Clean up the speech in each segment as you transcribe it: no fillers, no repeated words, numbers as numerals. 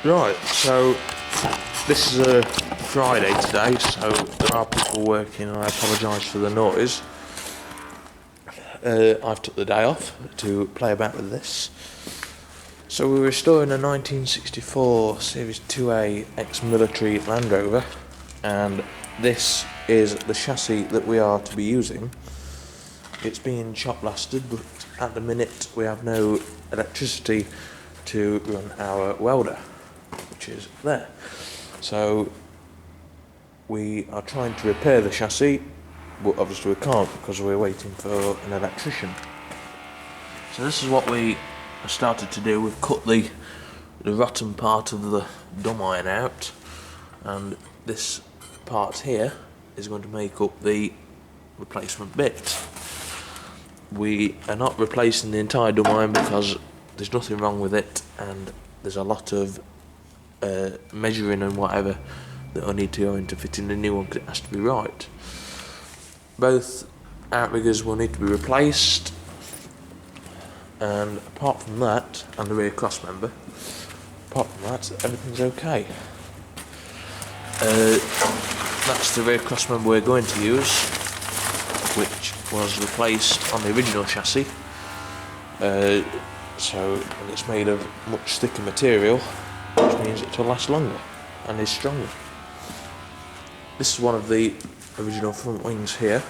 Right, so this is a Friday today, so there are people working and I apologise for the noise. I've took the day off to play about with this. So we're restoring a 1964 Series 2A ex-military Land Rover, and this is the chassis that we are to be using. It's being shot blasted, but at the minute we have no electricity to run our welder, which is there. So we are trying to repair the chassis, but obviously we can't because we're waiting for an electrician. So this is what we started to do. We've cut the rotten part of the dumb iron out, and this part here is going to make up the replacement bit. We are not replacing the entire dumb iron because there's nothing wrong with it, and there's a lot of measuring and whatever that I need to go into fitting the new one because it has to be right. Both outriggers will need to be replaced, and apart from that, and the rear cross member, apart from that, everything's okay. That's the rear cross member we're going to use, which was replaced on the original chassis. And it's made of much thicker material, which means it will last longer and is stronger. This is one of the original front wings here.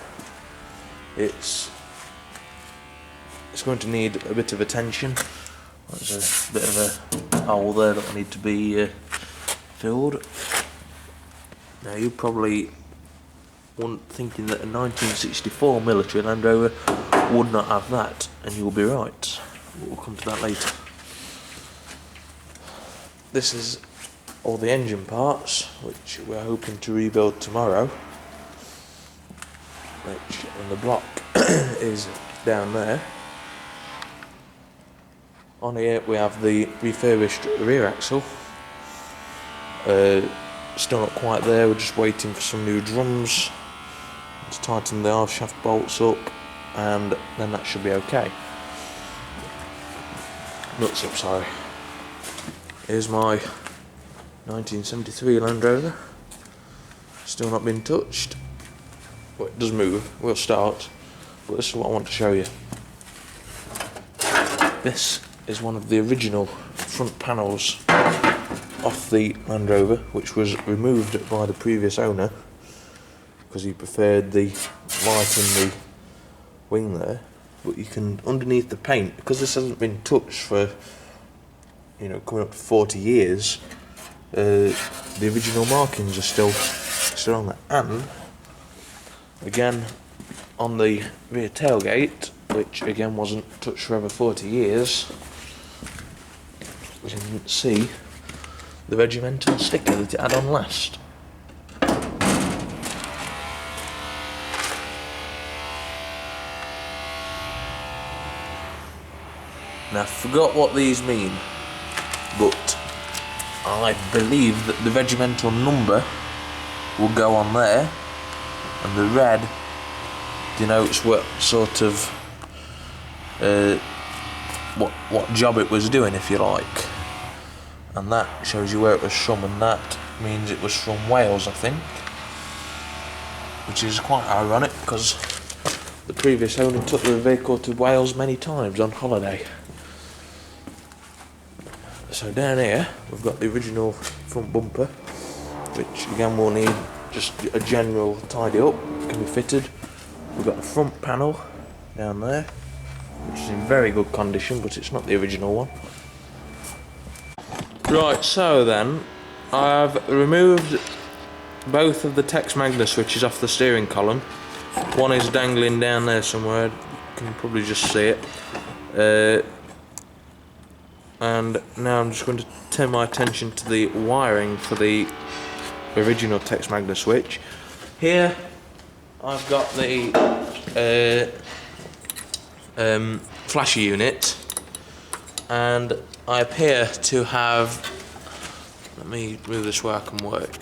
It's going to need a bit of attention. There's a bit of a hole there that will need to be filled. Now you probably weren't thinking that a 1964 military Land Rover would not have that, and you'll be right. We'll come to that later. This is all the engine parts, which we're hoping to rebuild tomorrow, and the block is down there. On here we have the refurbished rear axle. Still not quite there, we're just waiting for some new drums to tighten the half shaft bolts up, and then that should be okay. Nuts up, sorry. Here's my 1973 Land Rover. Still not been touched. Well, it does move, we'll start, but this is what I want to show you. This is one of the original front panels off the Land Rover, which was removed by the previous owner because he preferred the light in the wing there. But you can, underneath the paint, because this hasn't been touched for, coming up to 40 years, the original markings are still on there. And again, on the rear tailgate, which again wasn't touched for over 40 years, we can see the regimental sticker that it had on last. Now I forgot what these mean, but I believe that the regimental number will go on there, and the red denotes what sort of what job it was doing, if you like, and that shows you where it was from, and that means it was from Wales, I think, which is quite ironic because the previous owner took the vehicle to Wales many times on holiday. So down here we've got the original front bumper, which again will need just a general tidy up, can be fitted. We've got the front panel down there, which is in very good condition, but it's not the original one. Right, so then I've removed both of the Tex Magna switches off the steering column. One is dangling down there somewhere, you can probably just see it. And now I'm just going to turn my attention to the wiring for the original Tex Magna switch. Here I've got the flasher unit, and I appear to have, let me move this where I can work.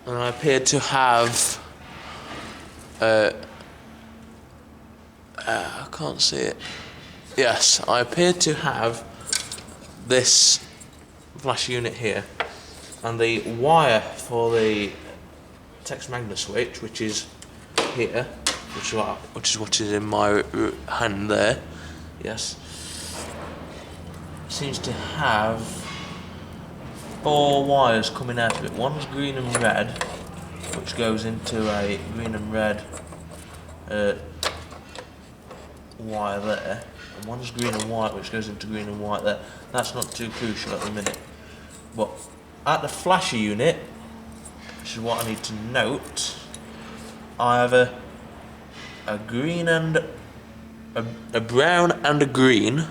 And I appear to have I can't see it. Yes, I appear to have this flash unit here, and the wire for the text magnet switch, which is here, which is what is in my hand there. Yes, seems to have 4 wires coming out of it. One's green and red, which goes into a green and red wire there, and one's green and white, which goes into green and white there. That's not too crucial at the minute, but at the flasher unit, which is what I need to note, I have a green and a brown and a green,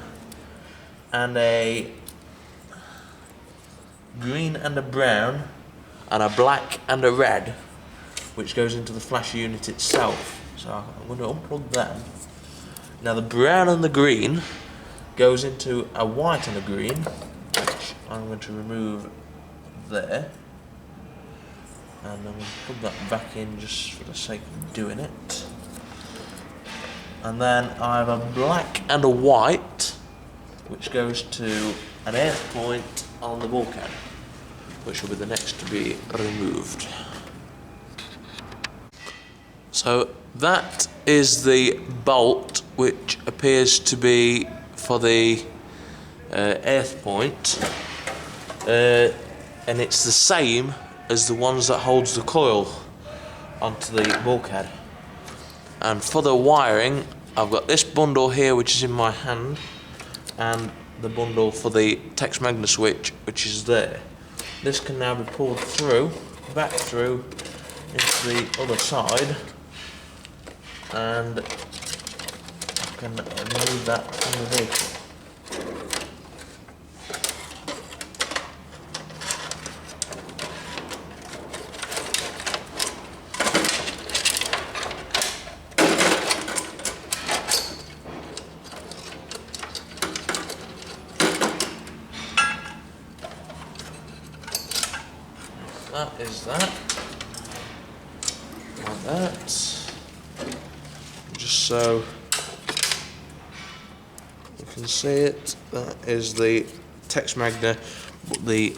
and a green and a brown, and a black and a red, which goes into the flasher unit itself. So I'm going to unplug them. Now the brown and the green goes into a white and a green, which I'm going to remove there. And I'm going to plug that back in just for the sake of doing it. And then I have a black and a white, which goes to an earth point on the bulkhead, which will be the next to be removed. So that is the bolt, which appears to be for the earth point, and it's the same as the ones that holds the coil onto the bulkhead. And for the wiring, I've got this bundle here, which is in my hand, and the bundle for the text magnet switch, which is there. This can now be pulled through, back through into the other side, and I can remove that from the vehicle. That is that, like that, just so you can see it. That is the text magnet, but the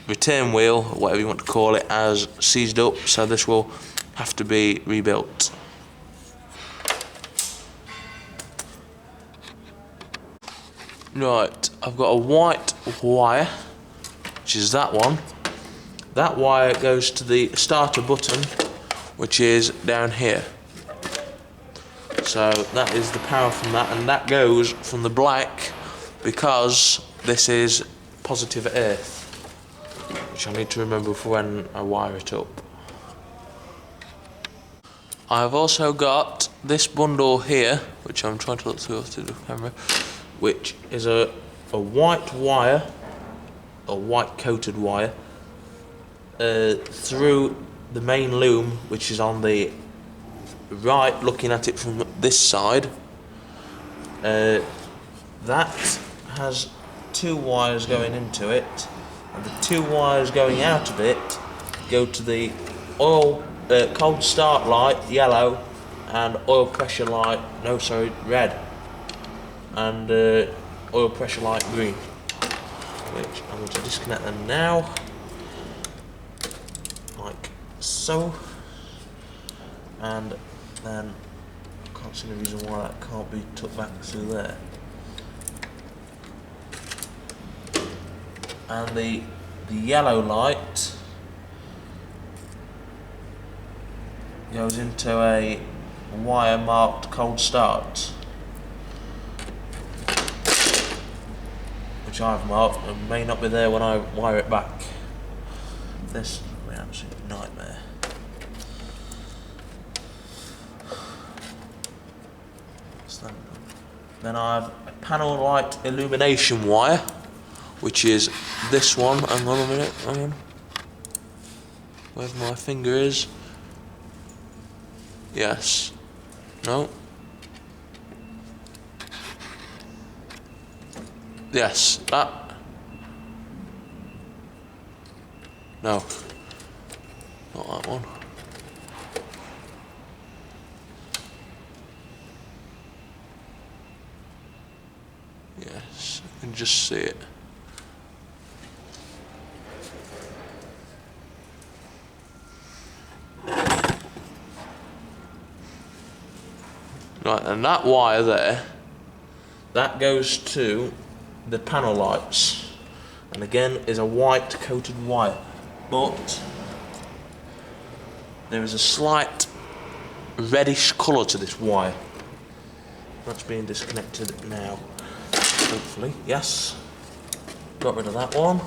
return wheel, or whatever you want to call it, has seized up, so this will have to be rebuilt. Right, I've got a white wire, which is that one. That wire goes to the starter button, which is down here. So that is the power from that, and that goes from the black, because this is positive earth, which I need to remember for when I wire it up. I've also got this bundle here, which I'm trying to look through the camera, which is a white wire, a white coated wire, through the main loom, which is on the right, looking at it from this side. That has 2 wires going into it, and the 2 wires going out of it go to the oil cold start light, yellow, and oil pressure light, red, and oil pressure light, green, which I'm going to disconnect them now, like so, and then I can't see any reason why that can't be tucked back through there. And the yellow light goes into a wire marked cold start, which I've marked and may not be there when I wire it back. This will be an absolute nightmare. Then I have a panel light illumination wire, which is this one. Hang on a minute, hang on. Where my finger is. Yes. No. Yes, that. No. Not that one. Yes, you can just see it. Right, and that wire there, that goes to the panel lights, and again is a white coated wire, but there is a slight reddish colour to this wire. That's being disconnected now, hopefully. Yes, got rid of that one.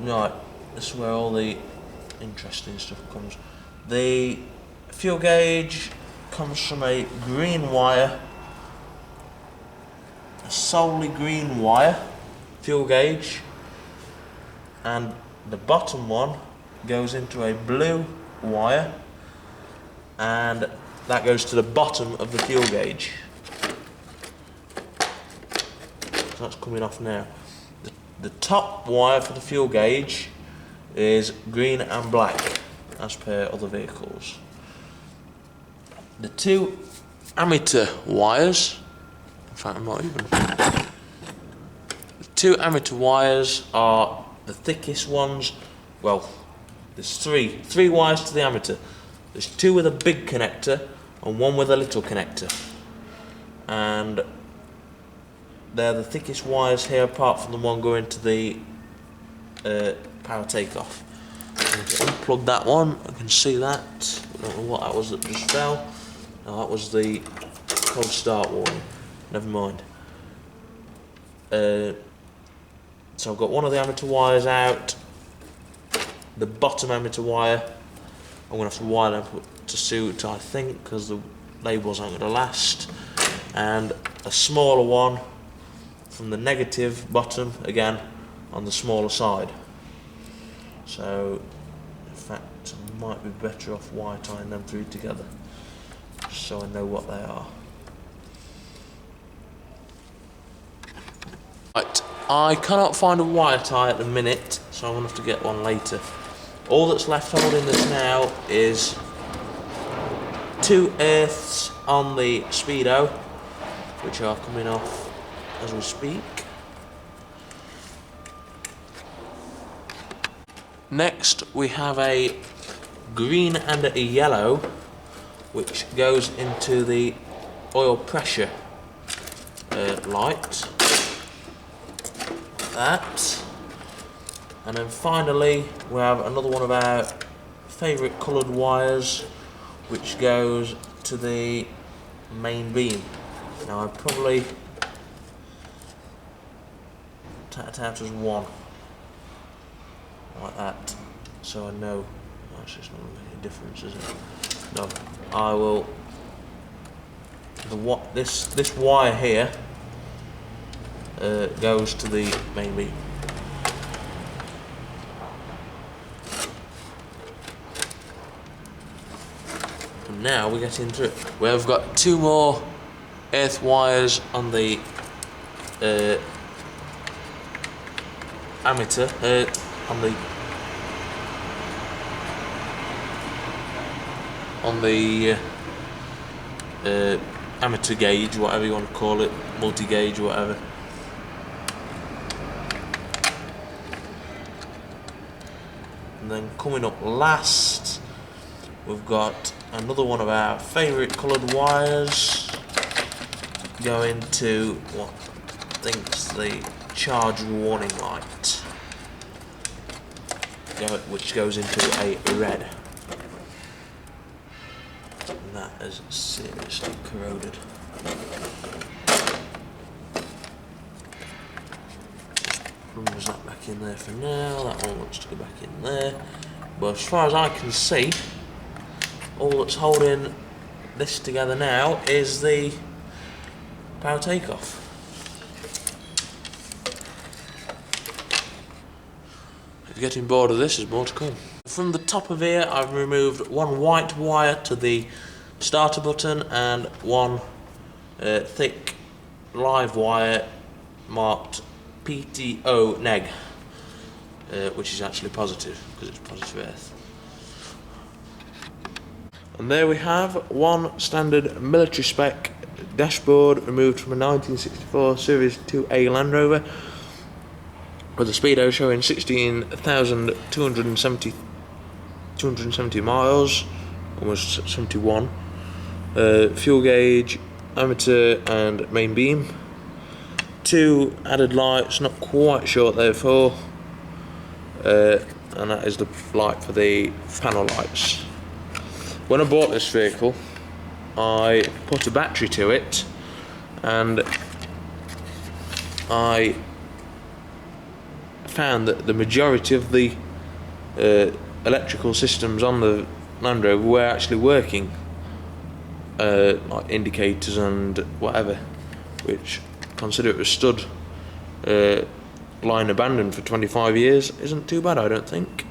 Right, this is where all the interesting stuff comes. The fuel gauge comes from a green wire, a solely green wire fuel gauge, and the bottom one goes into a blue wire, and that goes to the bottom of the fuel gauge. So that's coming off now. The top wire for the fuel gauge is green and black, as per other vehicles. The two ammeter wires, in fact I'm not even, the two ammeter wires are the thickest ones. Well, there's three wires to the ammeter. There's two with a big connector and one with a little connector, and they're the thickest wires here, apart from the one going to the power takeoff. I'm going to unplug that one. I can see that. I don't know what that was that just fell. No, that was the cold start warning. Never mind. So I've got one of the ammeter wires out. The bottom ammeter wire, I'm going to have to wire them to suit, I think, because the labels aren't going to last. And a smaller one from the negative bottom, again, on the smaller side. So, in fact, I might be better off wire tying them through together, just so I know what they are. Right, I cannot find a wire tie at the minute, so I'm going to have to get one later. All that's left holding this now is 2 earths on the speedo, which are coming off as we speak. Next we have a green and a yellow, which goes into the oil pressure light. That. And then finally we have another one of our favourite coloured wires, which goes to the main beam. Now I probably tat it out as one, like that, so I know. Actually, it's not going to make any difference, is it? No, I will. This wire here goes to the main beam. And now we get into it. We've got 2 more earth wires on the ammeter, on the ammeter gauge, whatever you want to call it, multi-gauge, whatever. And then coming up last, we've got another one of our favourite coloured wires going to what I think's the charge warning light, which goes into a red. And that is seriously corroded. Plunge that back in there for now. That one wants to go back in there. But as far as I can see, all that's holding this together now is the power takeoff. If you're getting bored of this, there's more to come. From the top of here, I've removed one white wire to the starter button and one thick live wire marked PTO neg. which is actually positive because it's positive earth. And there we have one standard military spec dashboard removed from a 1964 Series 2A Land Rover with a speedo showing 16,270 miles, almost 71. Fuel gauge, ammeter and main beam. 2 added lights, not quite sure what they're for, and that is the light for the panel lights. When I bought this vehicle, I put a battery to it, and I found that the majority of the electrical systems on the Land Rover were actually working, like indicators and whatever, which, consider it was stood lying abandoned for 25 years, isn't too bad, I don't think.